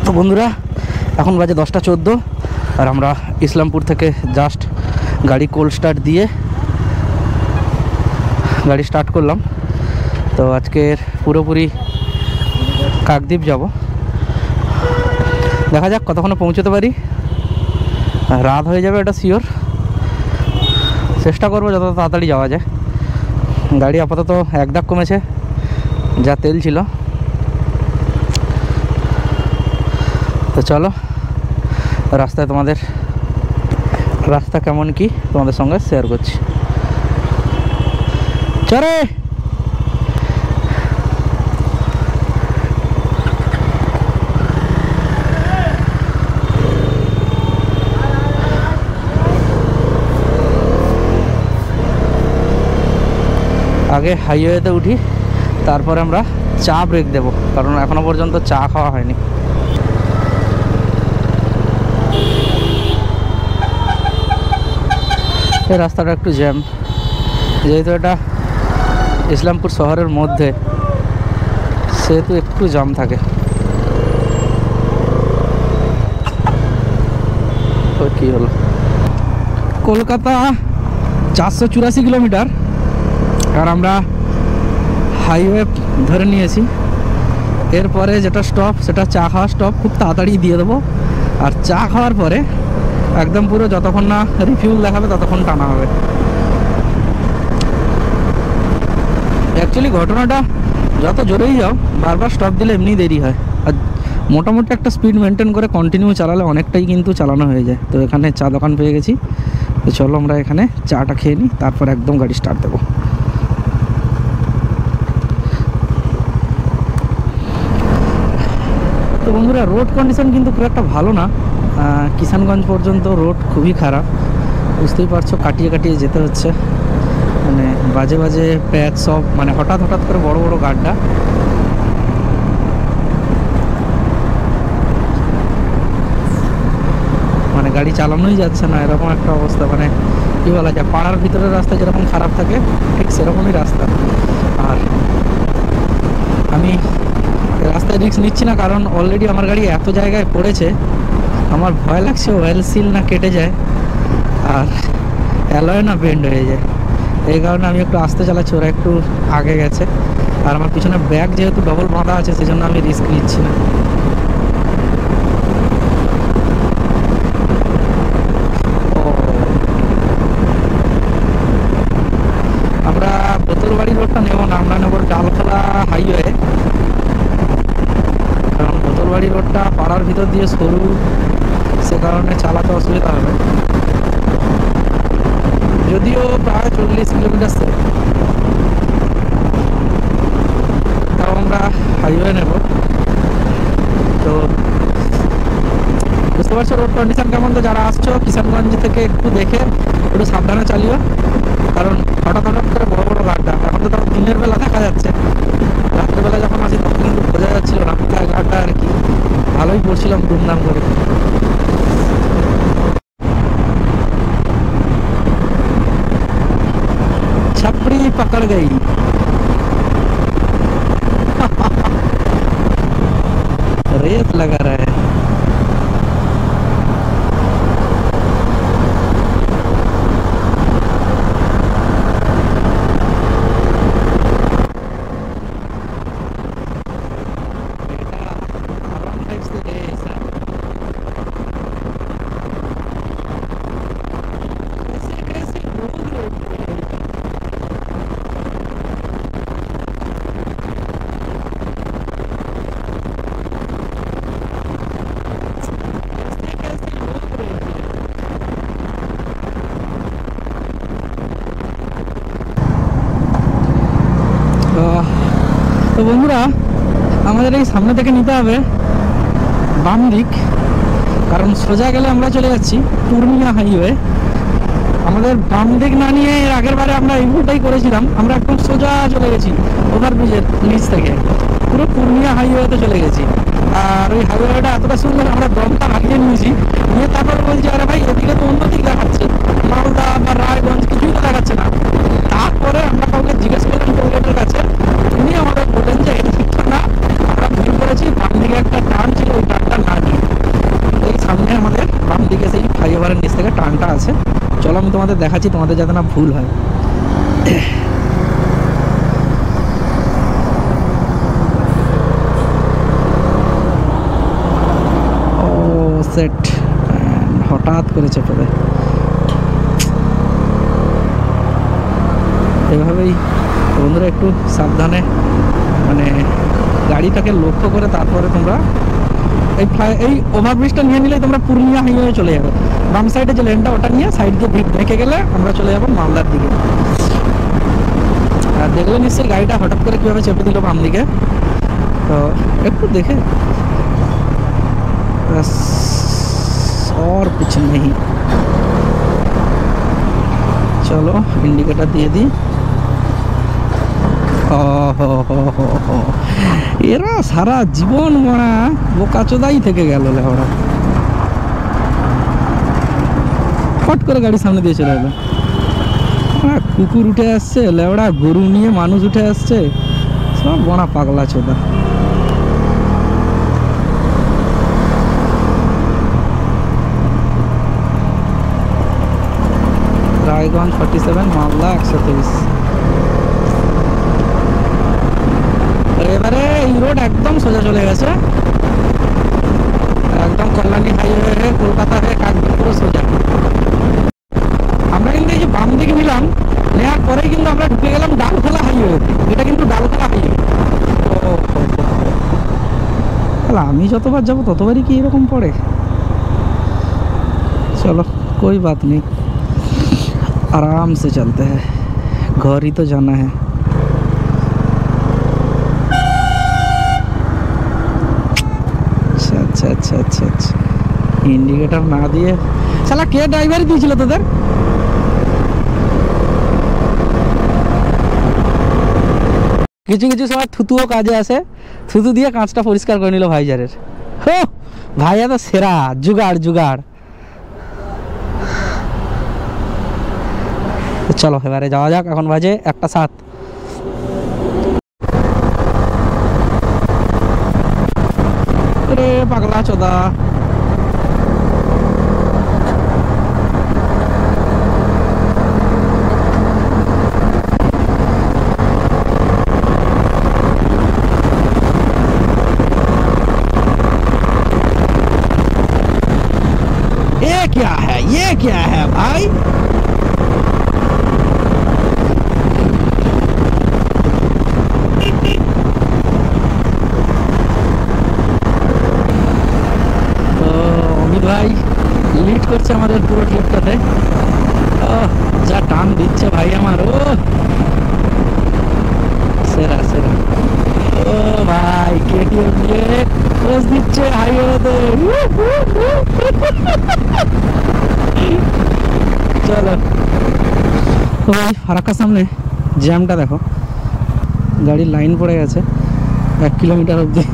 তো বন্ধুরা, এখন বাজে 10টা 14 আর আমরা ইসলামপুর থেকে জাস্ট গাড়ি কোল্ড স্টার্ট দিয়ে গাড়ি স্টার্ট করলাম। তো আজকের পুরোপুরি কাকদ্বীপ যাব, দেখা যাক কতক্ষণে পৌঁছতে পারি। রাত হয়ে যাবে এটা শিওর, চেষ্টা করবো যত তাড়াতাড়ি যাওয়া যায়। গাড়ি আপাতত এক দাগ কমেছে, যা তেল ছিল। তো চলো, রাস্তায় তোমাদের রাস্তা কেমন কি তোমাদের সঙ্গে শেয়ার করছি। চলে আগে হাইওয়েতে উঠি, তারপরে আমরা চা ব্রেক দেব, কারণ এখনো পর্যন্ত চা খাওয়া হয়নি। এই রাস্তাটা একটু জ্যাম, যেহেতু এটা ইসলামপুর শহরের মধ্যে, সেহেতু একটু জ্যাম থাকে। তো কী হলো, কলকাতা 484 কিলোমিটার, আর আমরা হাইওয়ে ধরে নিয়েছি। এরপরে যেটা স্টপ সেটা চা খাওয়া স্টপ, খুব তাড়াতাড়ি দিয়ে দেবো। আর চা খাওয়ার পরে একদম পুরো যতক্ষণ না রিফিউল দেখাবে ততক্ষণ টানা হবে। অ্যাকচুয়ালি ঘটনাটা, যত জোরেই যাও বারবার স্টপ দিলে এমনি দেরি হয়, আর মোটামুটি একটা স্পিড মেনটেন করে কন্টিনিউ চালালে অনেকটাই কিন্তু চালানো হয়ে যায়। তো এখানে চা দোকান পেয়ে গেছি, তো চলো আমরা এখানে চাটা খেয়ে নিই, তারপর একদম গাড়ি স্টার্ট দেবো। তো বন্ধুরা, রোড কন্ডিশন কিন্তু খুব একটা ভালো না। কিষানগঞ্জ পর্যন্ত রোড খুবই খারাপ, বুঝতেই পারছো, কাটিয়ে কাটিয়ে যেতে হচ্ছে। মানে বাজে বাজে প্যাচ সব, মানে হঠাৎ হঠাৎ করে বড় বড় গাড্ডা। মানে গাড়ি চালানোই যাচ্ছে না, এরকম একটা অবস্থা। মানে কী বলা যায়, পাড়ার ভিতরের রাস্তা যেরকম খারাপ থাকে ঠিক সেরকমই রাস্তা। আর আমি রাস্তায় রিস্ক নিচ্ছি না, কারণ অলরেডি আমার গাড়ি এত জায়গায় পড়েছে, আমার ভয় লাগছে অয়েল সিল না কেটে যায় আর অ্যালয় না বেন্ড হয়ে যায়। এই কারণে আমি একটু আস্তে চালাচ্ছি, ওরা একটু আগে গেছে। আর আমার পিছনে ব্যাগ যেহেতু ডবল বাঁধা আছে, সেজন্য আমি রিস্ক নিচ্ছি না। আমরা বোতলবাড়ি রোডটা নেব না, আমরা নেব ডালখোলা হাইওয়ে। কারণ বোতলবাড়ি রোডটা পাড়ার ভিতর দিয়ে সরু, সে কারণে চালাতে অসুবিধা হবে। যদিও প্রায় 40 কিলোমিটার, তাও আমরা হাইওয়ে নেব। তো বুঝতে পারছো রোড কন্ডিশন কেমন। তো যারা আসছো কিষানগঞ্জ থেকে একটু দেখে একটু সাবধানে চালিও, কারণ হঠাৎ হঠাৎ করে বড় বড় গাড্ডা। এখন তো তাও দিনের বেলা দেখা যাচ্ছে, রাত্রেবেলা যখন আসি তখন কিন্তু বোঝা যাচ্ছিল না কোথায় গাড্ডা আর কি। ভালোই পড়ছিলাম দুমদাম করে। छपरी पकड़ गई। रेत लगा रहा है। তো বন্ধুরা, আমাদের এই সামনে থেকে নিতে হবে বাম দিক, কারণ সোজা গেলে আমরা চলে যাচ্ছি পূর্ণিয়া হাইওয়ে। আমাদের বাম দিক না নিয়ে এর আগের বারে আমরা এই ভুলটাই করেছিলাম, আমরা একদম সোজা চলে গেছি ওভারব্রিজের নিচ থেকে, পুরো পূর্ণিয়া হাইওয়েতে চলে গেছি। আর ওই হাইওয়েটা এতটা সুন্দর, আমরা দমটা হারিয়ে নিয়েছি, নিয়ে তারপর বলছি আরে ভাই এদিকে তো অন্য দিক দেখাচ্ছে, মালদা বা রায়গঞ্জ কিছুই তো দেখাচ্ছে না। তারপরে আমরা কাউকে জিজ্ঞেস করলাম টোলগেটের কাছে, উনি আমাদের বললেন যে এটা ঠিক না, আমরা ভুল করেছি, বাম দিকে একটা টার্ন টানটা আছে। চলো আমি তোমাদের দেখাচ্ছি, তোমাদের যাতে না ভুল হয়। ও সেট, হঠাৎ করে চেপে দেয়। এভাবেই বন্ধুরা একটু সাবধানে মানে গাড়িটাকে লক্ষ্য করে তারপরে তোমরা এই ওভারব্রিজটা নিয়ে নিলে তোমরা পুরুলিয়া হাইওয়ে চলে যাবে। বাম সাইডে যে লেনটা ওটা নিয়ে সাইড দিয়ে ঢেকে গেলে আমরা চলে যাবো মালদার দিকে। আর দেখলে নিশ্চয়ই গাড়িটা হঠাৎ করে কীভাবে চেপে দিল বাম দিকে, তো একটু দেখে और कुछ नहीं। चलो इंडिकेटर দিয়ে দিই। এরা সারা জীবন মারা বোকাচোদাই থেকে গেল লেওড়া, ফট করে গাড়ি সামনে দিয়ে চলে এলো। কুকুর উঠে আসছে লেওড়া, গরু নিয়ে মানুষ উঠে আসছে, সব বড়া পাগলা চোদা। রায়গঞ্জ 47, মালদা 123। এবারে এই রোড একদম সোজা চলে গেছে, একদম কল্যাণী হাইওয়ে হয়ে কলকাতা হয়ে কাকদ্বীপ পুরো সোজা। আমরা কিন্তু এই যে বাম দিকে নিলাম, নেওয়ার পরেই কিন্তু আমরা ঢুকে গেলাম ডালখোলা হাইওয়েতে। এটা কিন্তু ডালখোলা হাইওয়ে। তাহলে আমি যতবার যাবো ততবারই কি এরকম পড়ে? चलो कोई बात नहीं, आराम से चलते हैं, घर ही तो जाना है। अच्छा अच्छा अच्छा अच्छा, इंडिकेटर ना दिए साला के ड्राइवर दिएছিল তোদের? কিছু কিছু সময় থুতুও কাজে আসে, থুতু দিয়ে কাঁচটা পরিষ্কার করে নিল ভাইজারের। হো ভাইয়া তো সেরা, জুগাড় জুগাড়। চলো এবারে যাওয়া যাক, এখন বাজে 1:07। রে পাগলা চোদা, ये क्या है भाई? ভাই লিড করছে আমাদের পুরো ট্রিপটাতে, যা টান দিচ্ছে ভাই আমার, ও সেরা সেরা। ও ভাই কেটিএম নিয়ে পোজ দিচ্ছে হাইওয়েতে। চলো ভাই, ফারাক্কার সামনে জ্যামটা দেখো, গাড়ির লাইন পড়ে গেছে 1 কিলোমিটার অবধি।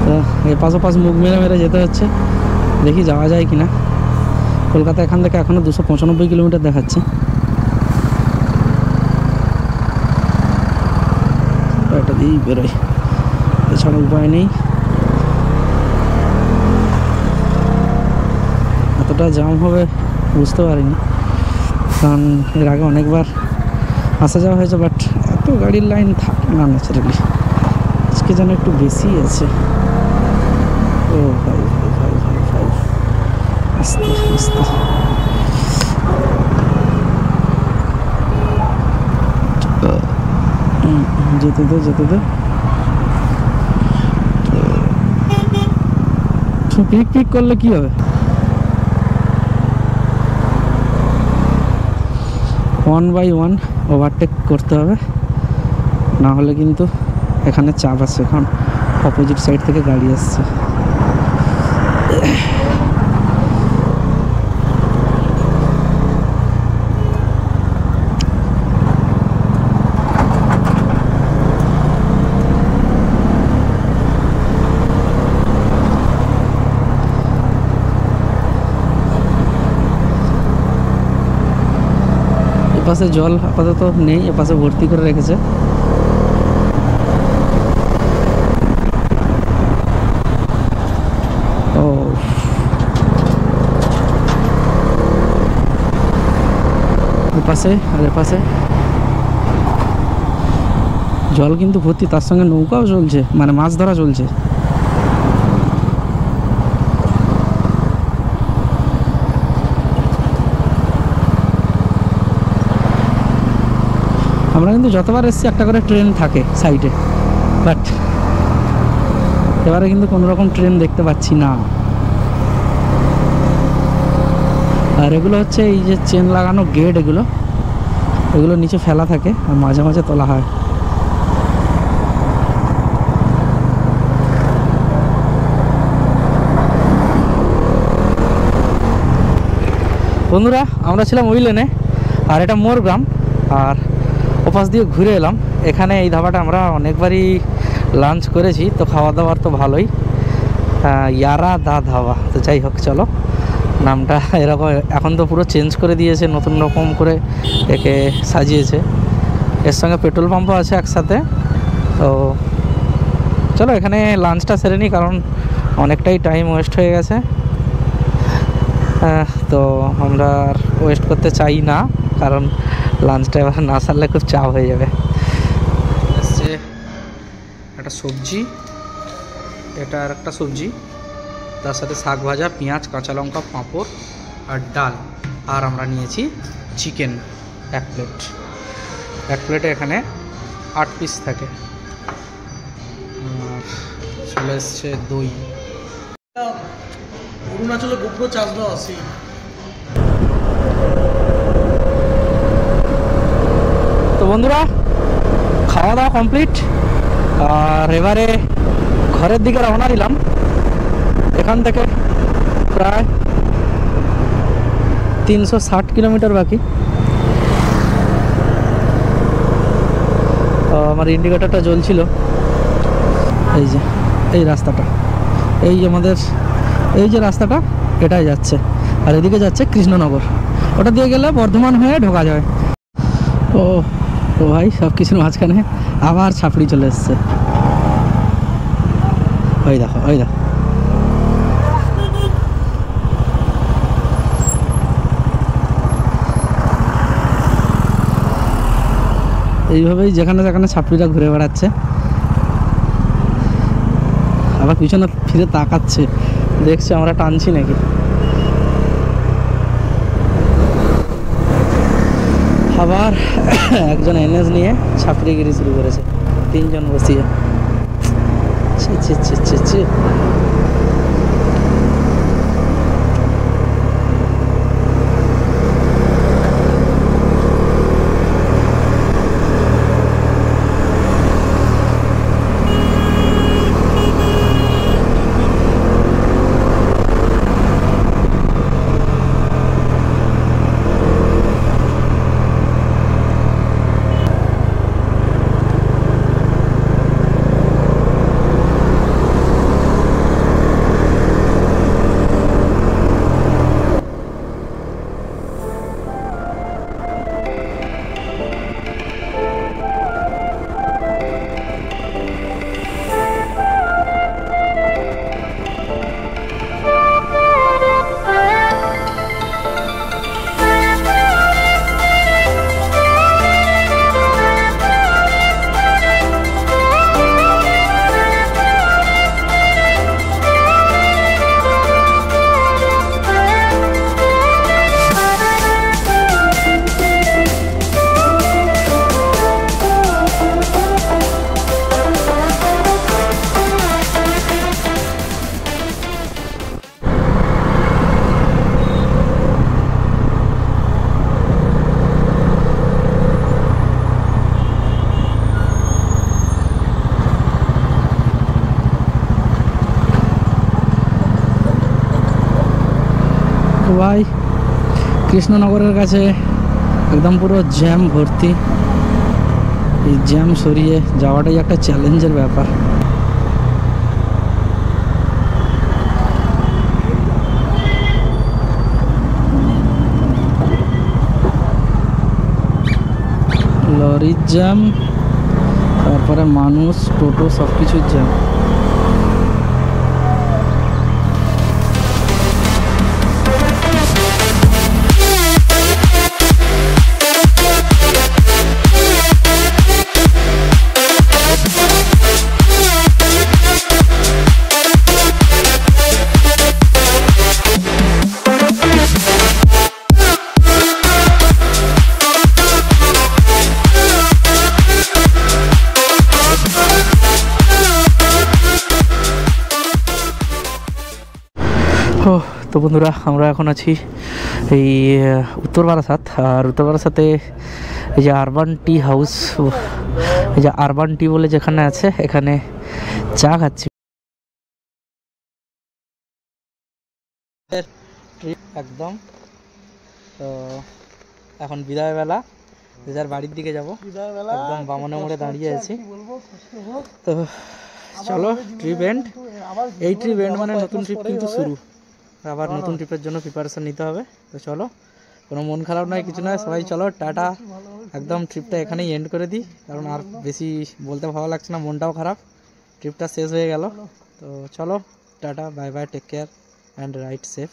তো এপাশ ওপাশ মুখ মেরে মেরে যেতে হচ্ছে, দেখি যাওয়া যায় কিনা। কলকাতা এখান থেকে এখনও 295 কিলোমিটার দেখাচ্ছে। এটা দিয়েই বেরোয়, এছাড়া উপায় নেই। এতটা জাম হবে বুঝতে পারিনি, কারণ এর আগে অনেকবার আসা যাওয়া হয়েছে, বাট এত গাড়ির লাইন থাকে না ন্যাচারালি। আজকে যেন একটু বেশি আছে। ও ভাই ভাই ভাই ভাই ভাই, আস্তে আস্তে। যেতে দে যেতে দে, পিক পিক করলে কি হবে? 1 by 1 ওভারটেক করতে হবে, না হলে কিন্তু এখানে চাপ আছে, কারণ অপোজিট সাইড থেকে গাড়ি আসছে। এপাশে জল আপাতত নেই, এপাশে ভর্তি করে রেখেছে। ও পাশে আর এপাশে জল কিন্তু ভর্তি, তার সঙ্গে নৌকাও চলছে, মানে মাছ ধরা চলছে। আমরা কিন্তু যতবার এসছি একটা করে ট্রেন থাকে সাইডে, বাট এবারে কিন্তু কোনো রকম ট্রেন দেখতে পাচ্ছি না। আর এগুলো হচ্ছে এই যে চেন লাগানো গেট, এগুলো নিচে ফেলা থাকে আর মাঝে মাঝে তোলা হয়। বন্ধুরা, আমরা ছিলাম ওই লেনে, আর এটা মোর গ্রাম, আর ওপাশ দিয়ে ঘুরে এলাম। এখানে এই ধাবাটা আমরা অনেকবারই লাঞ্চ করেছি, তো খাওয়া দাওয়ার তো ভালোই। ইয়ারা দা ধাবা, তো যাই হোক চলো, নামটা এরকম এখন তো পুরো চেঞ্জ করে দিয়েছে, নতুন রকম করে একে সাজিয়েছে। এর সঙ্গে পেট্রোল পাম্পও আছে একসাথে। তো চলো এখানে লাঞ্চটা সেরে নিই, কারণ অনেকটাই টাইম ওয়েস্ট হয়ে গেছে। তো আমরা আর ওয়েস্ট করতে চাই না, কারণ লাঞ্চটা এবার না সারলে খুব চাপ হয়ে যাবে। এসছে একটা সবজি, এটা আর একটা সবজি, তার সাথে শাক ভাজা, পেঁয়াজ, কাঁচা লঙ্কা, পাঁপড় আর ডাল। আর আমরা নিয়েছি চিকেন এক প্লেট। এক প্লেটে এখানে 8 পিস থাকে। চলে এসছে দই। অরুণাচলে গোপ্র চাষ দেওয়া আছে। তো বন্ধুরা, খাওয়া দাওয়া কমপ্লিট, আর এবারে ঘরের দিকে রওনা দিলাম। এখান থেকে প্রায় 360 কিলোমিটার বাকি। আমার ইন্ডিকেটরটা জ্বলছিল। এই যে এই রাস্তাটা, এই আমাদের এই যে রাস্তাটা, এটাই যাচ্ছে, আর এদিকে যাচ্ছে কৃষ্ণনগর। ওটা দিয়ে গেলে বর্ধমান হয়ে ঢোকা যায়। ও ও ভাই, সব কিছুর মাঝখানে আবার ছাপড়ি চলে এসছে। ওই দেখো, ওই দেখো। এইভাবেই যেখানে যেখানে ছাপড়িরা ঘুরে বেড়াচ্ছে, আবার পিছনে ফিরে তাকাচ্ছে, দেখছে আমরা টানছি নাকি। আবার একজন এনএস নিয়ে ছাপড়িগিরি শুরু করেছে, 3 জন বসিয়ে। ভাই, কৃষ্ণনগরের কাছে একদম পুরো জ্যাম ভর্তি। এই জ্যাম সরিয়ে যাওয়াটাই একটা চ্যালেঞ্জের ব্যাপার। লরির জ্যাম, তারপরে মানুষ, টোটো, সব কিছুর জ্যাম। ও তো বন্ধুরা, আমরা এখন আছি এই উত্তর বারাসাত। আর উত্তর বারাসাতে এই যে আরবান টি হাউস, এই যে আরবান টি বলে যেখানে আছে, এখানে চা খাচ্ছি। ট্রিপ একদম। তো এখন বিদায় বেলা, যে যার বাড়ির দিকে যাব। একদম বামনে মোড়ে দাঁড়িয়ে আছি। তো চলো, ট্রিপ এন্ড। এই ট্রিপ এন্ড মানে নতুন ট্রিপ কিন্তু শুরু, আবার নতুন ট্রিপের জন্য প্রিপারেশন নিতে হবে। তো চলো, কোনো মন খারাপ নয়, কিছু নয়, সবাই চলো টাটা। একদম ট্রিপটা এখানেই এন্ড করে দিই, কারণ আর বেশি বলতে ভালো লাগছে না, মনটাও খারাপ, ট্রিপটা শেষ হয়ে গেল। তো চলো tata, bye bye, take care and ride safe.